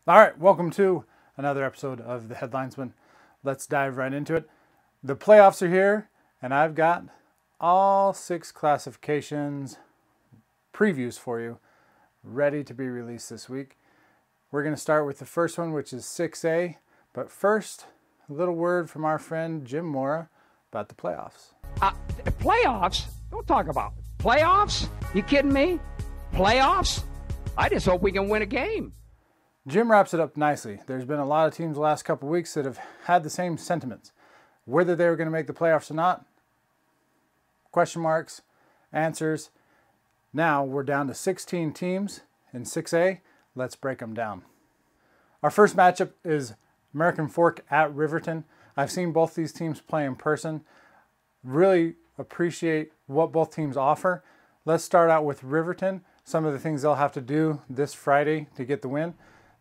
All right, welcome to another episode of The Headlinesman. Let's dive right into it. The playoffs are here, and I've got all 6 classifications previews for you ready to be released this week. We're going to start with the first one, which is 6A. But first, a little word from our friend Jim Mora about the playoffs. Playoffs? Don't talk about playoffs. You kidding me? Playoffs? I just hope we can win a game. Jim wraps it up nicely. There's been a lot of teams the last couple of weeks that have had the same sentiments. Whether they were going to make the playoffs or not, question marks, answers. Now we're down to 16 teams in 6A. Let's break them down. Our first matchup is American Fork at Riverton. I've seen both these teams play in person. Really appreciate what both teams offer. Let's start out with Riverton. Some of the things they'll have to do this Friday to get the win.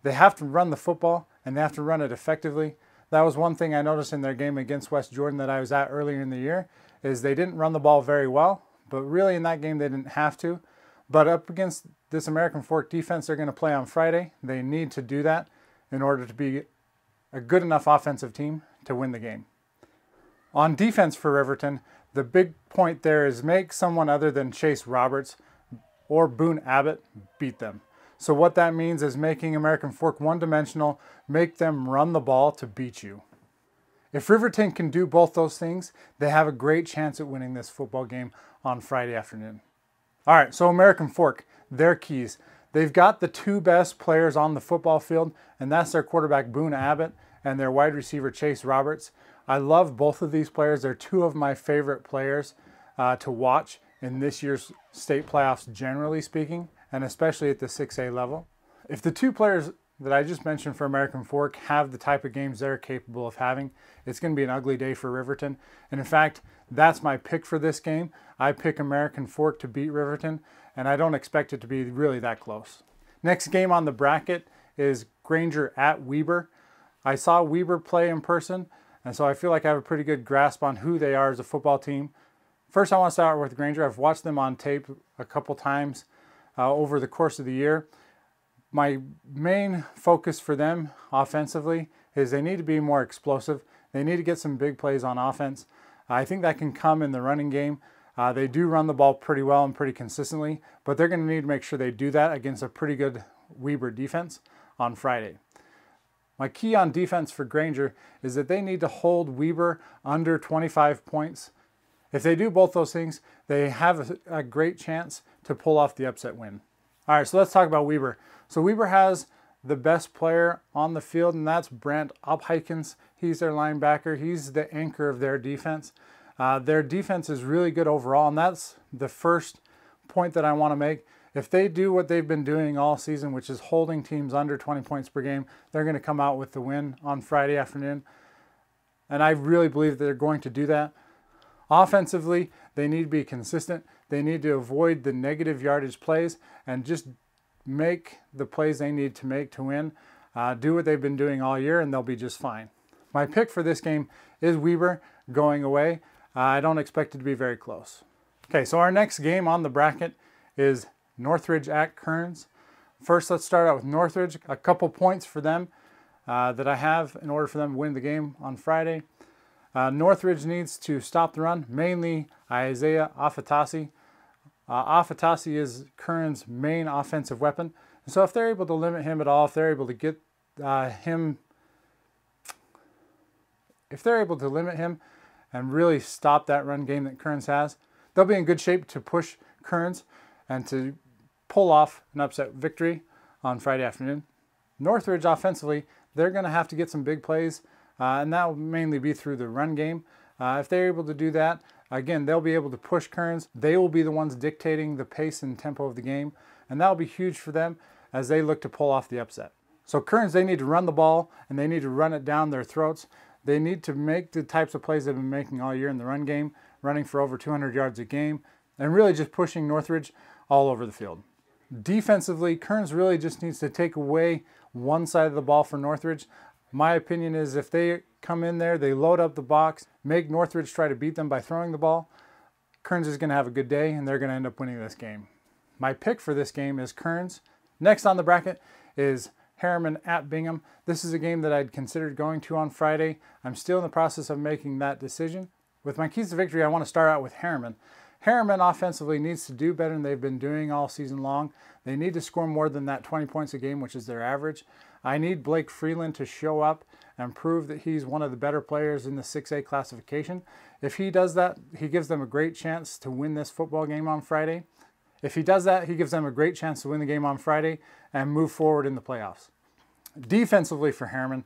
They have to run the football, and they have to run it effectively. That was one thing I noticed in their game against West Jordan that I was at earlier in the year, is they didn't run the ball very well, but really in that game they didn't have to. But up against this American Fork defense they're going to play on Friday, they need to do that in order to be a good enough offensive team to win the game. On defense for Riverton, the big point there is make someone other than Chase Roberts or Boone Abbott beat them. So what that means is making American Fork one-dimensional, make them run the ball to beat you. If Riverton can do both those things, they have a great chance at winning this football game on Friday afternoon. All right, so American Fork, their keys. They've got the 2 best players on the football field, and that's their quarterback Boone Abbott and their wide receiver Chase Roberts. I love both of these players. They're 2 of my favorite players to watch in this year's state playoffs, generally speaking, and especially at the 6A level. If the 2 players that I just mentioned for American Fork have the type of games they're capable of having, it's going to be an ugly day for Riverton. And in fact, that's my pick for this game. I pick American Fork to beat Riverton, and I don't expect it to be really that close. Next game on the bracket is Granger at Weber. I saw Weber play in person, and so I feel like I have a pretty good grasp on who they are as a football team. First, I want to start with Granger. I've watched them on tape a couple times over the course of the year. My main focus for them offensively is they need to be more explosive. They need to get some big plays on offense. I think that can come in the running game. They do run the ball pretty well and pretty consistently, but they're going to need to make sure they do that against a pretty good Weber defense on Friday. My key on defense for Granger is that they need to hold Weber under 25 points. If they do both those things, they have a great chance to pull off the upset win. All right, so let's talk about Weber. So Weber has the best player on the field, and that's Brant Opheikens. He's their linebacker. He's the anchor of their defense. Their defense is really good overall, and that's the first point that I want to make. If they do what they've been doing all season, which is holding teams under 20 points per game, they're going to come out with the win on Friday afternoon. And I really believe they're going to do that. Offensively, they need to be consistent. They need to avoid the negative yardage plays and just make the plays they need to make to win. Do what they've been doing all year, and they'll be just fine. My pick for this game is Weber going away. I don't expect it to be very close. Okay, so our next game on the bracket is Northridge at Kearns. First, let's start out with Northridge. A couple points for them that I have in order for them to win the game on Friday. Northridge needs to stop the run, mainly Isaiah Afatasi. Afatasi is Kearns' main offensive weapon. So if they're able to limit him at all, if they're able to get if they're able to limit him and really stop that run game that Kearns has, they'll be in good shape to push Kearns and to pull off an upset victory on Friday afternoon. Northridge offensively, they're going to have to get some big plays, and that will mainly be through the run game. If they're able to do that, again, they'll be able to push Kearns. They will be the ones dictating the pace and tempo of the game, and that will be huge for them as they look to pull off the upset. So Kearns, they need to run the ball, and they need to run it down their throats. They need to make the types of plays they've been making all year in the run game, running for over 200 yards a game, and really just pushing Northridge all over the field. Defensively, Kearns really just needs to take away one side of the ball for Northridge. My opinion is if they come in there, they load up the box, make Northridge try to beat them by throwing the ball, Kearns is going to have a good day and they're going to end up winning this game. My pick for this game is Kearns. Next on the bracket is Harriman at Bingham. This is a game that I'd considered going to on Friday. I'm still in the process of making that decision. With my keys to victory, I want to start out with Harriman. Harriman offensively needs to do better than they've been doing all season long. They need to score more than that 20 points a game, which is their average. I need Blake Freeland to show up and prove that he's one of the better players in the 6A classification. If he does that, he gives them a great chance to win this football game on Friday. If he does that, he gives them a great chance to win the game on Friday and move forward in the playoffs. Defensively for Harriman,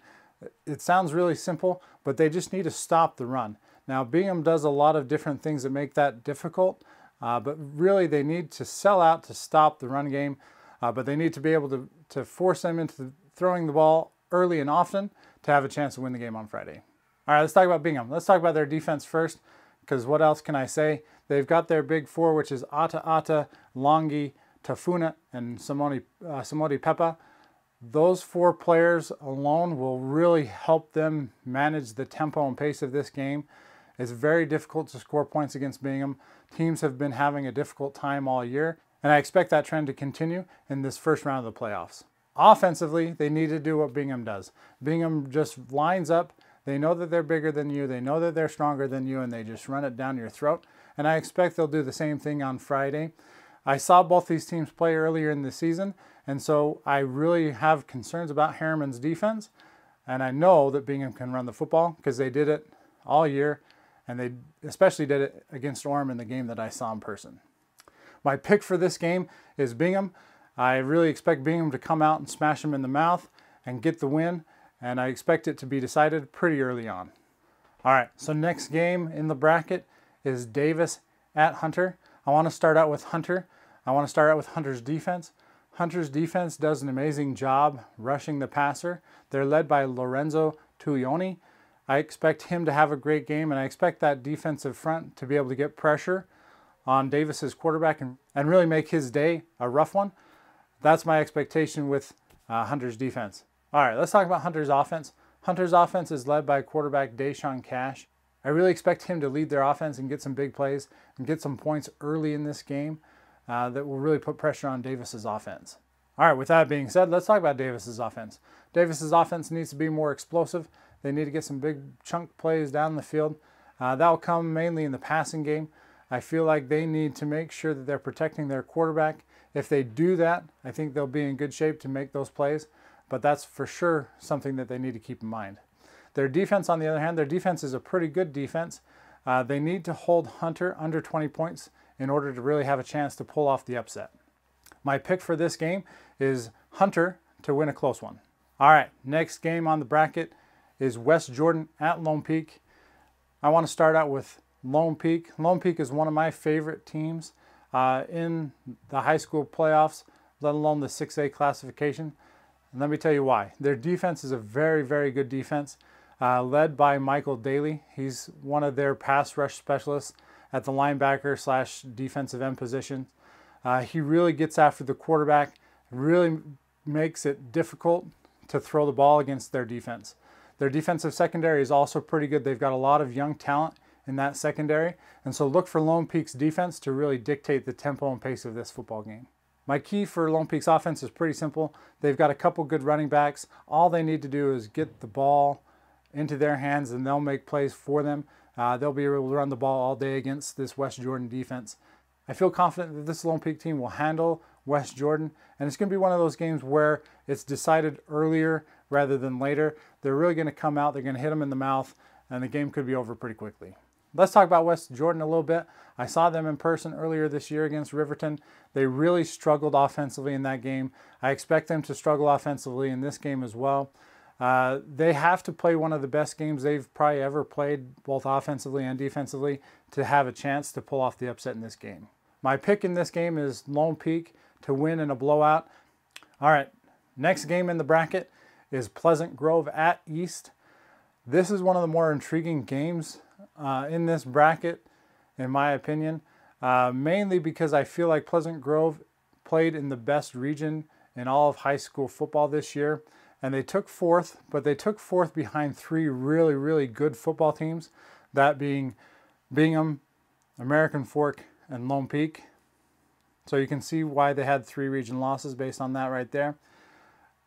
it sounds really simple, but they just need to stop the run. Now, Bingham does a lot of different things that make that difficult, but really they need to sell out to stop the run game, but they need to be able to force them into throwing the ball early and often to have a chance to win the game on Friday. All right, let's talk about Bingham. Let's talk about their defense first, because what else can I say? They've got their big four, which is Ata, Longi, Tafuna, and Samodi Pepa. Those four players alone will really help them manage the tempo and pace of this game. It's very difficult to score points against Bingham. Teams have been having a difficult time all year, and I expect that trend to continue in this first round of the playoffs. Offensively, they need to do what Bingham does. Bingham just lines up. They know that they're bigger than you. They know that they're stronger than you, and they just run it down your throat. And I expect they'll do the same thing on Friday. I saw both these teams play earlier in the season, and so I really have concerns about Harriman's defense. And I know that Bingham can run the football because they did it all year, and they especially did it against Orem in the game that I saw in person. My pick for this game is Bingham. I really expect Bingham to come out and smash them in the mouth and get the win, and I expect it to be decided pretty early on. All right, so next game in the bracket is Davis at Hunter. I want to start out with Hunter. I want to start out with Hunter's defense. Hunter's defense does an amazing job rushing the passer. They're led by Lorenzo Tuioni. I expect him to have a great game, and I expect that defensive front to be able to get pressure on Davis's quarterback and really make his day a rough one. That's my expectation with Hunter's defense. All right, let's talk about Hunter's offense. Hunter's offense is led by quarterback Deshaun Cash. I really expect him to lead their offense and get some big plays and get some points early in this game that will really put pressure on Davis's offense. All right, with that being said, let's talk about Davis's offense. Davis's offense needs to be more explosive. They need to get some big chunk plays down the field. That'll come mainly in the passing game. I feel like they need to make sure that they're protecting their quarterback. If they do that, I think they'll be in good shape to make those plays, but that's for sure something that they need to keep in mind. Their defense, on the other hand, their defense is a pretty good defense. They need to hold Hunter under 20 points in order to really have a chance to pull off the upset. My pick for this game is Hunter to win a close one. All right, next game on the bracket is West Jordan at Lone Peak. I want to start out with Lone Peak. Lone Peak is one of my favorite teams in the high school playoffs, let alone the 6A classification. And let me tell you why. Their defense is a very, very good defense, led by Michael Daly. He's one of their pass rush specialists at the linebacker / defensive end position. He really gets after the quarterback, really makes it difficult to throw the ball against their defense. Their defensive secondary is also pretty good. They've got a lot of young talent in that secondary, and so look for Lone Peak's defense to really dictate the tempo and pace of this football game. My key for Lone Peak's offense is pretty simple. They've got a couple good running backs. All they need to do is get the ball into their hands and they'll make plays for them. They'll be able to run the ball all day against this West Jordan defense. I feel confident that this Lone Peak team will handle West Jordan, and it's going to be one of those games where it's decided earlier rather than later. They're really going to come out, they're going to hit them in the mouth, and the game could be over pretty quickly. Let's talk about West Jordan a little bit. I saw them in person earlier this year against Riverton. They really struggled offensively in that game. I expect them to struggle offensively in this game as well. They have to play one of the best games they've probably ever played, both offensively and defensively, to have a chance to pull off the upset in this game. My pick in this game is Lone Peak to win in a blowout. All right, next game in the bracket is Pleasant Grove at East. This is one of the more intriguing games in this bracket, in my opinion, mainly because I feel like Pleasant Grove played in the best region in all of high school football this year, and they took fourth, but they took fourth behind three really, really good football teams, that being Bingham, American Fork, and Lone Peak. So you can see why they had 3 region losses based on that right there.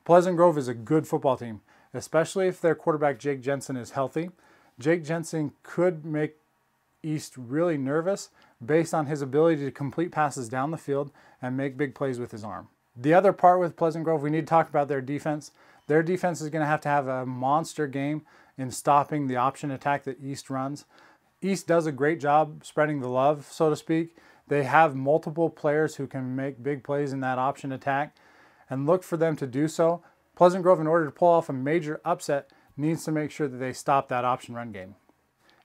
Pleasant Grove is a good football team, especially if their quarterback Jake Jensen is healthy. Jake Jensen could make East really nervous based on his ability to complete passes down the field and make big plays with his arm. The other part with Pleasant Grove, we need to talk about their defense. Their defense is going to have a monster game in stopping the option attack that East runs. East does a great job spreading the love, so to speak. They have multiple players who can make big plays in that option attack, and look for them to do so. Pleasant Grove, in order to pull off a major upset, needs to make sure that they stop that option run game.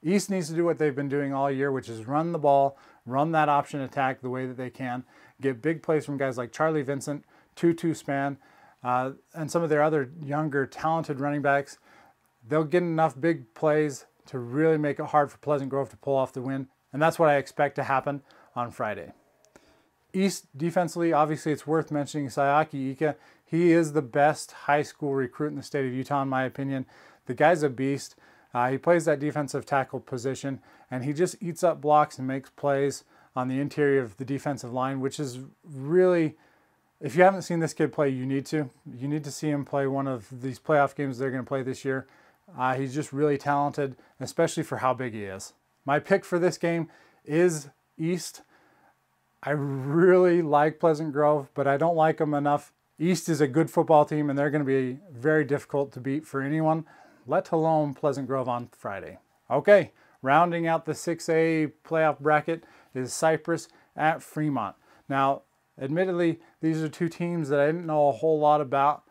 East needs to do what they've been doing all year, which is run the ball, run that option attack the way that they can, get big plays from guys like Charlie Vincent, Tutu Span, and some of their other younger, talented running backs. They'll get enough big plays to really make it hard for Pleasant Grove to pull off the win, and that's what I expect to happen on Friday. East defensively, obviously it's worth mentioning Sayaki Ika. He is the best high school recruit in the state of Utah, in my opinion. The guy's a beast. He plays that defensive tackle position, and he just eats up blocks and makes plays on the interior of the defensive line, which is really, if you haven't seen this kid play, you need to. You need to see him play one of these playoff games they're going to play this year. He's just really talented, especially for how big he is. My pick for this game is East. I really like Pleasant Grove, but I don't like them enough. East is a good football team, and they're going to be very difficult to beat for anyone, let alone Pleasant Grove on Friday. Okay, rounding out the 6A playoff bracket is Cypress at Fremont. Now, admittedly, these are two teams that I didn't know a whole lot about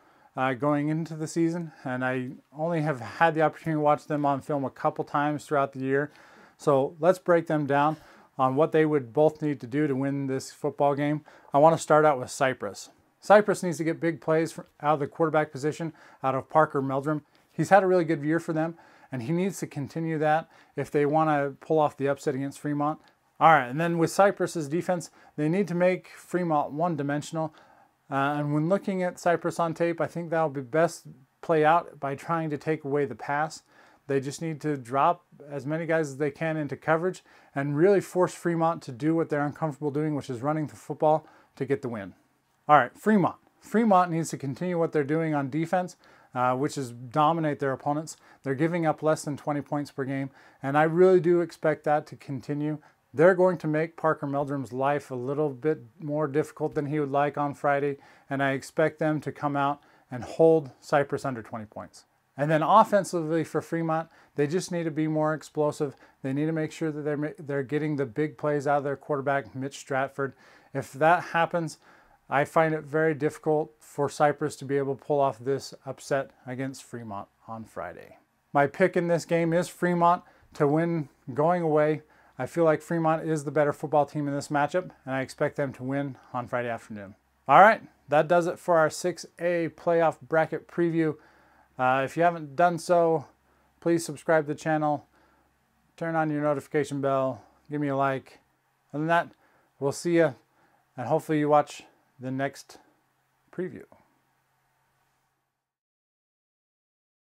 going into the season, and I only have had the opportunity to watch them on film a couple times throughout the year. So let's break them down on what they would both need to do to win this football game. I want to start out with Cypress. Cypress needs to get big plays out of the quarterback position, out of Parker Meldrum. He's had a really good year for them, and he needs to continue that if they want to pull off the upset against Fremont. All right, and then with Cypress's defense, they need to make Fremont one-dimensional. And when looking at Cypress on tape, I think that'll be best play out by trying to take away the pass. They just need to drop as many guys as they can into coverage and really force Fremont to do what they're uncomfortable doing, which is running the football to get the win. All right, Fremont. Fremont needs to continue what they're doing on defense, which is dominate their opponents. They're giving up less than 20 points per game, and I really do expect that to continue. They're going to make Parker Meldrum's life a little bit more difficult than he would like on Friday, and I expect them to come out and hold Cypress under 20 points. And then offensively for Fremont, they just need to be more explosive. They need to make sure that they're getting the big plays out of their quarterback, Mitch Stratford. If that happens, I find it very difficult for Cypress to be able to pull off this upset against Fremont on Friday. My pick in this game is Fremont to win going away. I feel like Fremont is the better football team in this matchup, and I expect them to win on Friday afternoon. All right, that does it for our 6A playoff bracket preview. If you haven't done so, please subscribe to the channel, turn on your notification bell, give me a like. Other than that, we'll see you, and hopefully you watch the next preview.